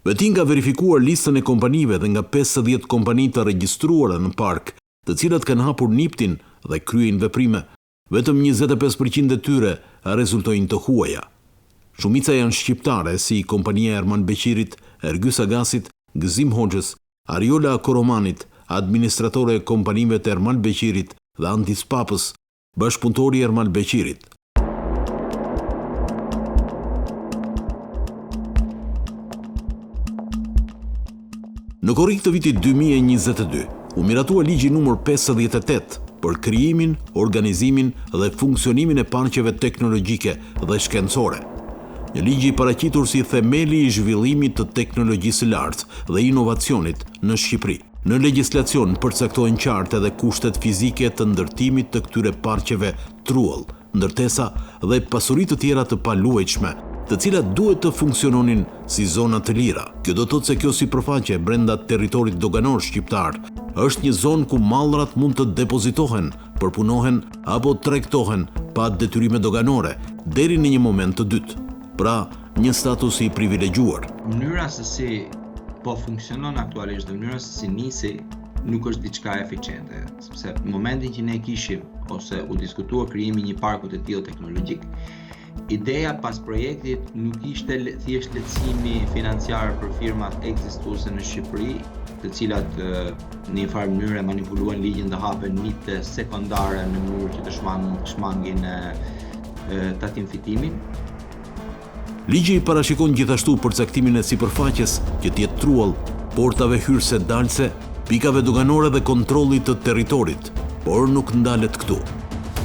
Betin ka verifikuar listën e kompanive dhe nga 50 kompani të regjistruara në park, të cilat kanë hapur niptin dhe kryejnë veprime, vetëm 25% e tyre rezultojnë të huaja. Shumica janë shqiptare si kompania Erman Beqirit, Ergys Agasit, Gëzim Hoxhës, Ariola Koromanit, administratore e kompanive të Erman Beqirit dhe Antis Papës, bashkëpunëtori Erman Beqirit. Në korrik të vitit 2022, u miratua ligji numër 58 për krijimin, organizimin dhe funksionimin e parqeve teknologjike dhe shkencore. Një ligj i paraqitur si themeli i zhvillimit të teknologjisë lartë dhe inovacionit në Shqipëri. Në legjislacion përcaktohen qartë edhe kushtet fizike të ndërtimit të këtyre parqeve trull, ndërtesa dhe pasuri të tjera të paluajtshme, të cilat duhet të funksiononin si zona të lira. Kjo do të thotë se kjo sipërfaqe brenda territorit doganor shqiptar është një zonë ku mallrat mund të depozitohen, përpunohen apo tregtohen pa detyrime doganore deri në një moment të dytë. Pra, një status i privilegjuar. Mënyra se si po funksionon aktualisht dhe mënyra se si nisi nuk është diçka eficiente, sepse në momentin që ne kishim ose u diskutua krijimi një parku të tillë teknologjik, ideja pas projektit nuk ishte thjesht lehtësimi financiar për firmat ekzistuese në Shqipëri, të cilat në një farë mënyrë manipuluan ligjin dhe hapen mitë sekondare në mënyrë që të shmangin tatim fitimin. Ligji parashikon gjithashtu përcaktimin e sipërfaqes që të jetë truall, portave hyrëse dalse, pikave doganore dhe kontrollit të territorit, por nuk ndalet këtu.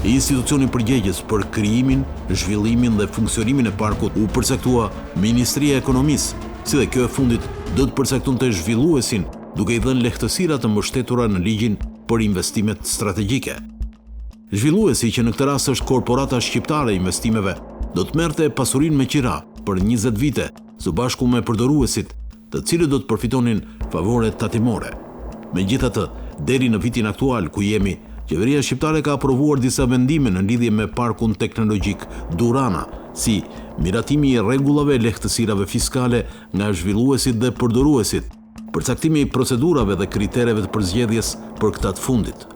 Institucioni përgjegjës për krijimin, zhvillimin dhe funksionimin e parkut u përcaktua Ministria e Ekonomisë, si dhe kjo e fundit do të përcaktonte zhvilluesin, duke i dhënë lehtësira të mbështetura në ligjin për investimet strategjike. Zhvilluesi, që në këtë rast është Korporata Shqiptare e Investimeve, do të merrte pasurinë me qira për 20 vite, së bashku me përdoruesit, të cilët do të përfitonin favore tatimore. Megjithatë, deri në vitin aktual ku jemi, qeveria shqiptare ka aprovuar disa vendime në lidhje me parkun teknologjik Durana, si miratimi i rregullave e lehtësirave fiskale nga zhvilluesit dhe përdoruesit, përcaktimi i procedurave dhe kritereve të përzgjedhjes për këtë të fundit.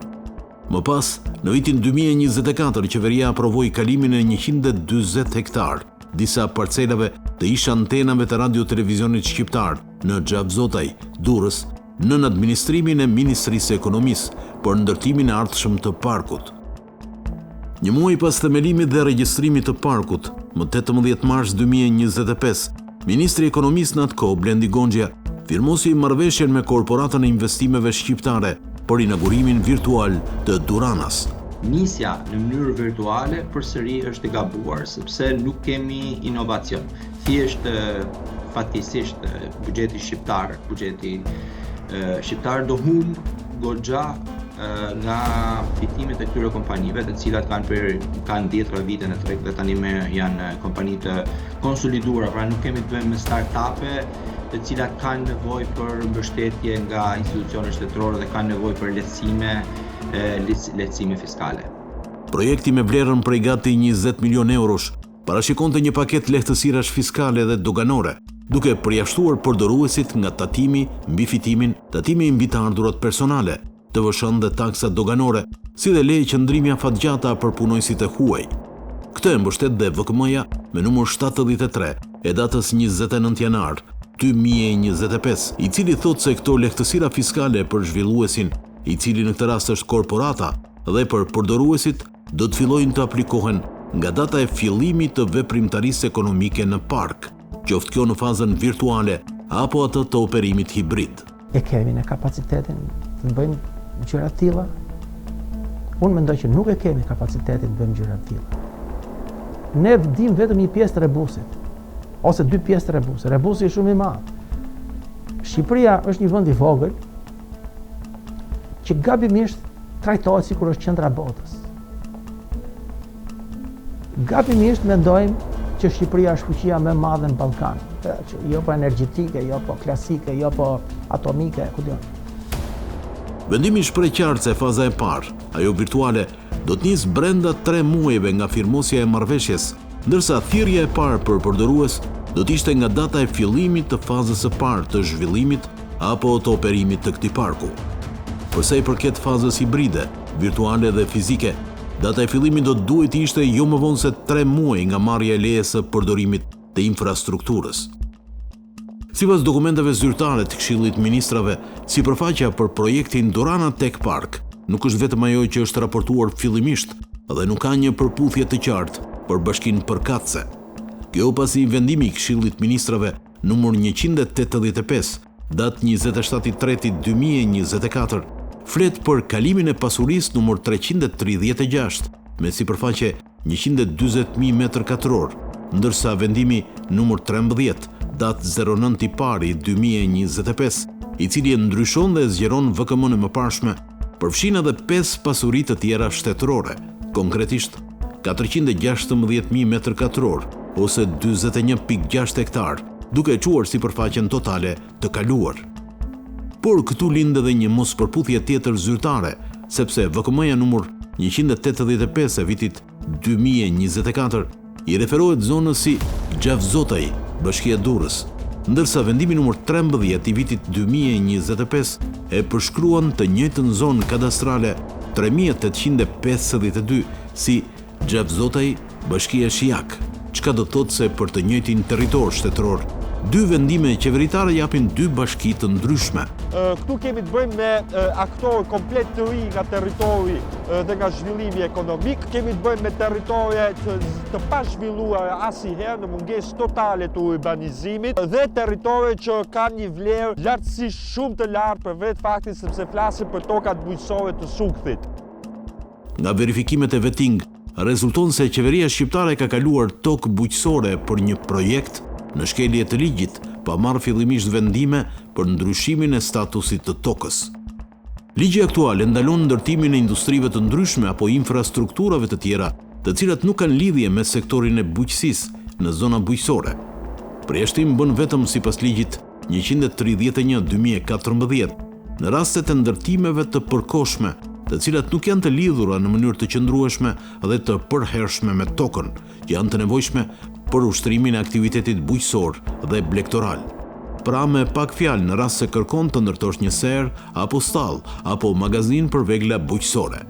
Më pas, në vitin 2024, qeveria aprovoi kalimin e 140 hektar disa parcelave të ish antenave të radio-televizionit shqiptar në Xhavzotaj, Durrës, nën administrimin e Ministrisë së Ekonomisë për ndërtimin e ardhshëm të parkut. Një muaj pas themelimit dhe regjistrimit të parkut, më 18 mars 2025, Ministri i Ekonomisë në atë kohë, Blendi Gonxha, firmosi marrëveshjen me Korporatën e Investimeve Shqiptare për inaugurimin virtual të Duranas. Nisja në mënyrë virtuale përsëri është e gabuar sepse nuk kemi inovacion. Thjesht fatkeqësisht buxheti shqiptar do humb goxha nga fitimet e këtyre kompanive, të cilat kanë 10 vite në treg dhe tani janë kompani të konsoliduara, pra nuk kemi të bëjmë me startupe të cilat kanë nevojë për mbështetje nga institucionet shtetërore dhe kanë nevojë për lehtësime fiskale. Projekti me vlerën prej gati 20 milion eurosh parashikonte një paketë lehtësirash fiskale dhe doganore, duke përjashtuar përdoruesit nga tatimi mbi fitimin, tatimi mbi të ardhurat personale, TVSH dhe taksa doganore, si dhe leje qëndrimi afatgjata për punojësit e huaj. Këtë e mbështet dhe VKM-ja me numër 73 e datës 29 janar 2025, i cili thot se këto lehtësira fiskale për zhvilluesin, i cili në këtë rast është korporata, dhe për përdoruesit do të fillojnë të aplikohen nga data e fillimit të veprimtarisë ekonomike në park, qoftë kjo në fazën virtuale apo atë të operimit hibrid. E kemi në kapacitetin të bëjmë gjëra të tilla? Unë mendoj që nuk e kemi kapacitetin të bëjmë gjëra të tilla. Ne dim vetëm një pjesë të rebusit, ose 2 pjesë të rebusit. Rebusi është shumë i madh. Shqipëria është një vend i vogël që gabimisht trajtohet sikur është qendra e botës. Gabimisht mendojmë që Shqipëria është fuqia më e madhe në Ballkan, jo po energjetike, jo po klasike, jo po atomike, ku diun. Vendimi shpreh qartë se faza e parë, ajo virtuale, do të nisë brenda 3 muajve nga firmosja e marrëveshjes, ndërsa thirrja e parë për përdorues do t'ishte nga data e fillimit të fazës së parë të zhvillimit apo të operimit të këtij parku. Për sa i përket fazës hibride, virtuale dhe fizike, data e fillimit do duhet të ishte jo më vonë se 3 muaj nga marrja e lejes së përdorimit të infrastrukturës. Sipas dokumenteve zyrtare të Këshillit Ministrave, sipërfaqja për projektin Durana Tech Park nuk është vetëm ajo që është raportuar fillimisht dhe nuk ka një përputhje të qartë për bashkinë përkatëse. Kjo pasi vendimi i Këshillit Ministrave numër 185, datë 27/3/2024, flet për kalimin e pasurisë numër 336 me sipërfaqe 140.000 m2, ndërsa vendimi numër 13, datë 09/1/2025, i cili e ndryshon dhe zgjeron VKM-n e mëparshme, përfshin edhe 5 pasuri të tjera shtetërore, konkretisht 416.000 m2 ose 41.6 hektar, duke quar sipërfaqen totale të kaluar. Por këtu lind edhe një mospërputhje tjetër zyrtare, sepse VKM-ja numër 185 e vitit 2024 i referohet zonës si Gjavzotaj, Bashkia e Durrës, ndërsa vendimi numër 13 i vitit 2025 e përshkruan të njëjtën zonë kadastrale 3852 si Gjavzotaj, Bashkia Shijak, çka do thotë se për të njëjtin territor shtetëror, dy vendime qeveritare japin dy bashki të ndryshme. Këtu kemi të bëjmë me aktorë komplet të ri nga territori dhe nga zhvillimi ekonomik. Kemi të bëjmë me territorie të pa zhvilluar asnjëherë në mungesë totale të urbanizimit dhe territorie që kanë një vlerë lartësisht shumë të lartë për vetë faktin sepse flasim për tokat bujqësore të Sukthit. Nga verifikimet e Veting, rezulton se qeveria shqiptare ka kaluar tokë bujqësore për një projekt në shkelje të ligjit, pa marrë fillimisht vendime për ndryshimin e statusit të tokës. Ligji aktual e ndalon ndërtimin e industrive të ndryshme apo infrastrukturave të tjera, të cilat nuk kanë lidhje me sektorin e bujqësisë në zona bujqësore. Përjashtim bën vetëm sipas ligjit 131/2014 në rastet e ndërtimeve të përkohshme, të cilat nuk janë të lidhura në mënyrë të qëndrueshme dhe të përhershme me tokën, që janë të nevojshme për ushtrimin e aktivitetit bujqësor dhe blegtoral. Pra me pak fjalë, në rast se kërkon të ndërtosh një serë apo stall apo magazin për vegla bujqësore.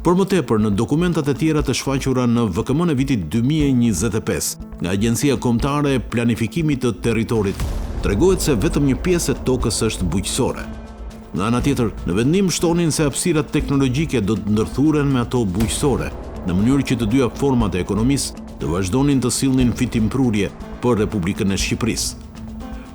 Por më tepër, në dokumentat e tjera të shfaqura në VKM-n e vitit 2025 nga Agjencia Kombëtare e Planifikimit të Territorit, tregohet se vetëm një pjesë e tokës është bujqësore. Nga ana tjetër, në vendim shtonin se hapësirat teknologjike do të ndërthuren me ato bujqësore, në mënyrë që të dyja format e ekonomisë të vazhdonin të sillnin fitimprurje për Republikën e Shqipërisë.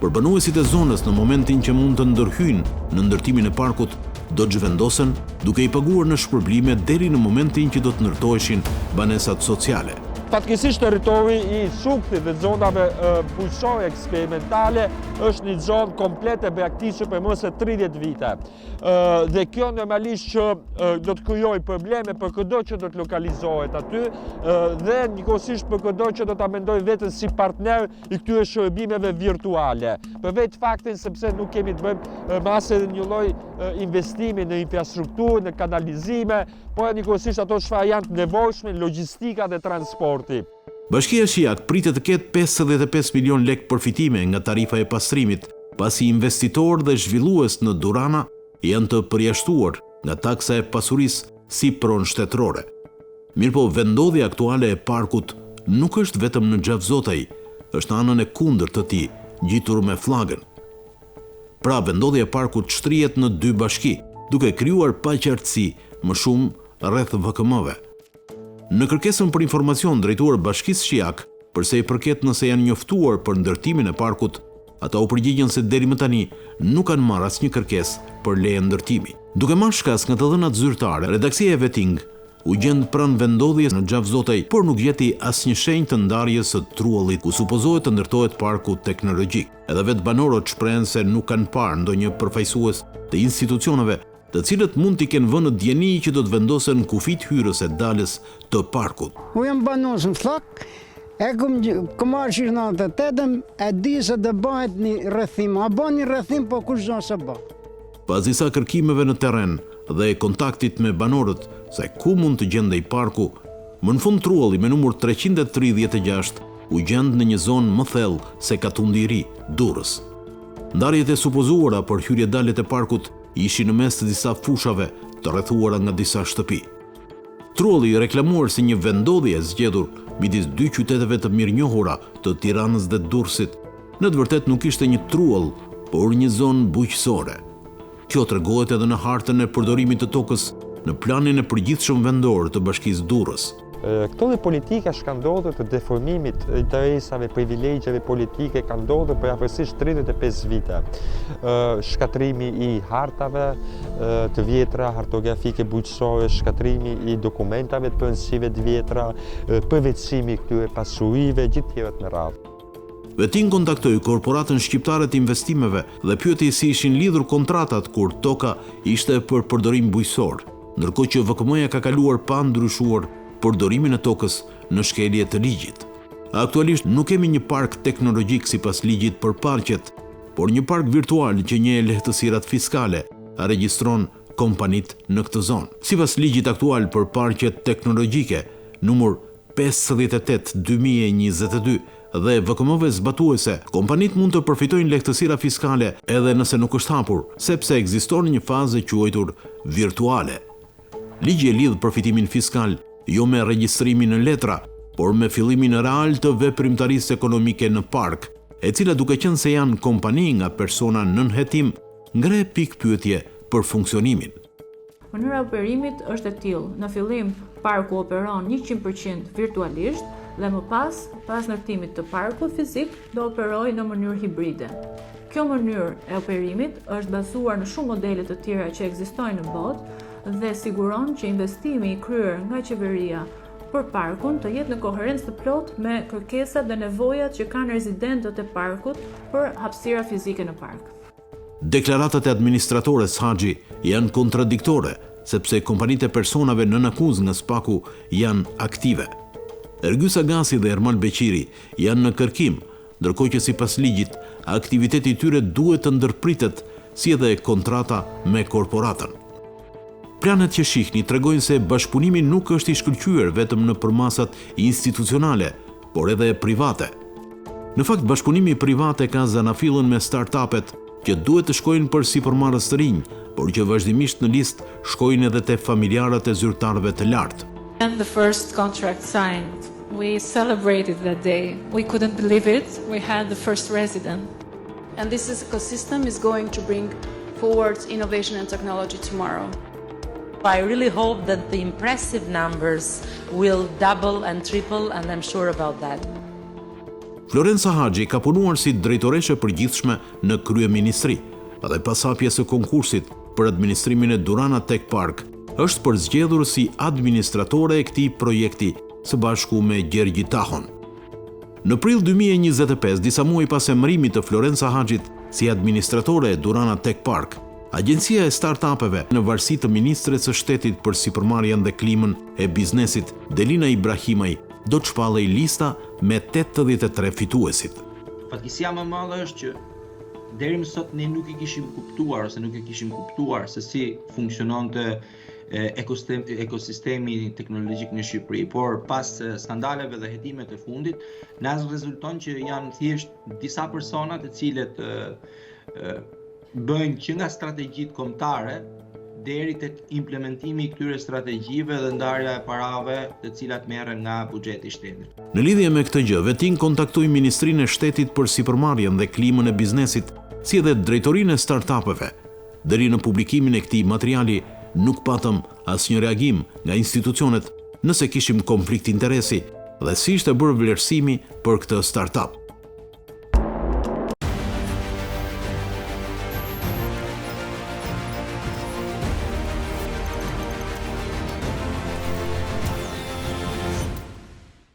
Përbanuesit e zonës në momentin që mund të ndërhyjnë në ndërtimin e parkut, do të zhvendosen duke i paguar në shpërblime deri në momentin që do të ndërtoheshin banesat sociale. Fatkeqësisht territori i Sukthit dhe zonave bujqësore eksperimentale është një zonë komplet e braktisur për më se 30 vite. Dhe kjo normalisht që do të krijojë probleme për çdo që do të lokalizohet aty dhe njëkohësisht për çdo që do ta mendoj veten si partner i këtyre shërbimeve virtuale. Për vetë faktin sepse nuk kemi të bëjmë masë një lloj investimi në infrastrukturë, në kanalizime, por njëkohësisht ato çfarë janë të nevojshme, logjistika dhe transporti. Bashkia Shijak pritet të ketë 55 milion lek përfitime nga tarifa e pastrimit, pasi investitor dhe zhvillues në Durana janë të përjashtuar nga taksa e pasurisë si pronë shtetërore. Mirëpo vendodhja aktuale e parkut nuk është vetëm në Gjavzotaj, është në anën e kundërt të tij, ngjitur me flagën. Pra vendodhja e parkut shtrihet në dy bashki, duke krijuar paqartësi më shumë rreth VKM-ve. Në kërkesën për informacion drejtuar Bashkisë Shijak, përse i përket nëse janë njoftuar për ndërtimin e parkut, ata u përgjigjen se deri më tani nuk kanë marrë asnjë kërkesë për leje ndërtimi. Duke marrë shkas nga të dhënat zyrtare, redaksia e Veting u gjend pranë vendodhjes në Gjavzotaj, por nuk gjeti asnjë shenjë të ndarjes së Truallit, ku supozohet të ndërtohet parku teknologjik. Edhe vetë banorët shprehen se nuk kanë parë ndonjë përfaqësues të institucioneve të cilët mund t'i kenë vënë djeni që do të vendosen kufit hyrës e dalës të parkut. U jam banos në flak, e kom arshir në të tëtëm, e di se dhe bëhet një rrethim, a bë një rrethim, po kush do se bë. Pas disa kërkimeve në terren dhe kontaktit me banorët se ku mund të gjendej parku, më në fund Trualli me numër 336 u gjend në një zonë më thellë se Katundi i Ri, Durrës. Ndarjet e supozuara për hyrje daljet e parkut ishin në mes të disa fushave të rrethuara nga disa shtëpi. Trulli i reklamuar si një vendodhje e zgjedhur midis dy qyteteve të mirënjohura të Tiranës dhe Durrësit, në të vërtetë nuk ishte një trull, por një zonë bujqësore. Kjo tregohet edhe në hartën e përdorimit të tokës në planin e përgjithshëm vendor të Bashkisë Durrës. Këto dhe politika që ka ndodhur të deformimit interesave, privilegjeve politike ka ndodhur për afërsisht 35 vite. Shkatrimi i hartave të vjetra, hartografike bujqësore, shkatrimi i dokumentave të përgjithshme të vjetra, përveçimi këtyre pasurive, gjithë tjerat me radhë. Vetin kontaktoi korporatën shqiptare të investimeve dhe pyeti si ishin lidhur kontratat kur toka ishte për përdorim bujqësor, ndërkohë që VKM-ja ka kaluar pa ndryshuar përdorimin e tokës në shkelje të ligjit. Aktualisht nuk kemi një park teknologjik sipas ligjit për parqet, por një park virtual që njeh lehtësirat fiskale, a regjistron kompanit në këtë zonë. Sipas ligjit aktual për parqet teknologjike, numër 58/2022 dhe VKM-ve zbatuese, kompanit mund të përfitojnë lehtësira fiskale edhe nëse nuk është hapur, sepse ekziston një fazë quajtur virtuale. Ligji e lidh përfitimin fiskal jo me regjistrimin në letra, por me fillimin real të veprimtarisë ekonomike në park, e cila duke qenë se janë kompani nga persona nën hetim, ngre pikë pyetje për funksionimin. Mënyra e operimit është e tillë. Në fillim parku operon 100% virtualisht dhe më pas ndërtimit të parkut fizik do operojë në mënyrë hibride. Kjo mënyrë e operimit është bazuar në shumë modele të tjera që ekzistojnë në botë dhe siguron që investimi i kryer nga qeveria për parkun të jetë në koherencë të plotë me kërkesat dhe nevojat që kanë rezidentët e parkut për hapësira fizike në park. Deklaratat e administratores Haxhi janë kontradiktore, sepse kompanitë e personave nën akuzë nga Spaku janë aktive. Ergyes Agasi dhe Ermal Beqiri janë në kërkim, ndërkohë që sipas ligjit, aktiviteti i tyre duhet të ndërpritet si edhe kontrata me korporatën. Planet që shihni tregojnë se bashkëpunimi nuk është i shkëlqyer vetëm në përmasat institucionale, por edhe private. Në fakt, bashkëpunimi private ka zanafillën me startupet që duhet të shkojnë për sipërmarrës të rinj, por që vazhdimisht në listë shkojnë edhe te familjarët e zyrtarëve të lartë. And the first contract signed. We celebrated that day. We couldn't believe it. We had the first resident. And this ecosystem is going to bring forward innovation and technology tomorrow. I really hope that the impressive numbers will double and triple, and I'm sure about that. Florenca Haxhi ka punuar si drejtoreshe përgjithshme në kryeministri dhe pas hapjes së konkursit për administrimin e Durana Tech Park, është përzgjedhur si administratore e këtij projekti së bashku me Gjergj Tahon. Në prill 2025, disa muaj pas emërimit të Florenca Haxhit si administratore e Durana Tech Park, Agjencia e Startupeve në varësi të Ministres së Shtetit për Sipërmarrjen dhe Klimën e Biznesit, Delina Ibrahimaj, do të shpallej lista me 83 fituesit. Fatkeqësia më e madhe është që deri më sot ne nuk e kishim kuptuar se si funksiononte ekosistemi teknologjik në Shqipëri, por pas skandaleve dhe hetimet e fundit, na rezulton që janë thjesht disa persona të cilët bëjnë që nga strategjitë kombëtare deri tek implementimi i këtyre strategjive dhe ndarja e parave të cilat merren nga buxheti i shtetit. Në lidhje me këtë gjë, Vetin kontaktoi Ministrinë e Shtetit për Sipërmarrjen dhe Klimën e Biznesit, si edhe drejtorinë e startupeve. Deri në publikimin e këtij materiali nuk patëm asnjë reagim nga institucionet nëse kishim konflikt interesi dhe si ishte bërë vlerësimi për këtë startup.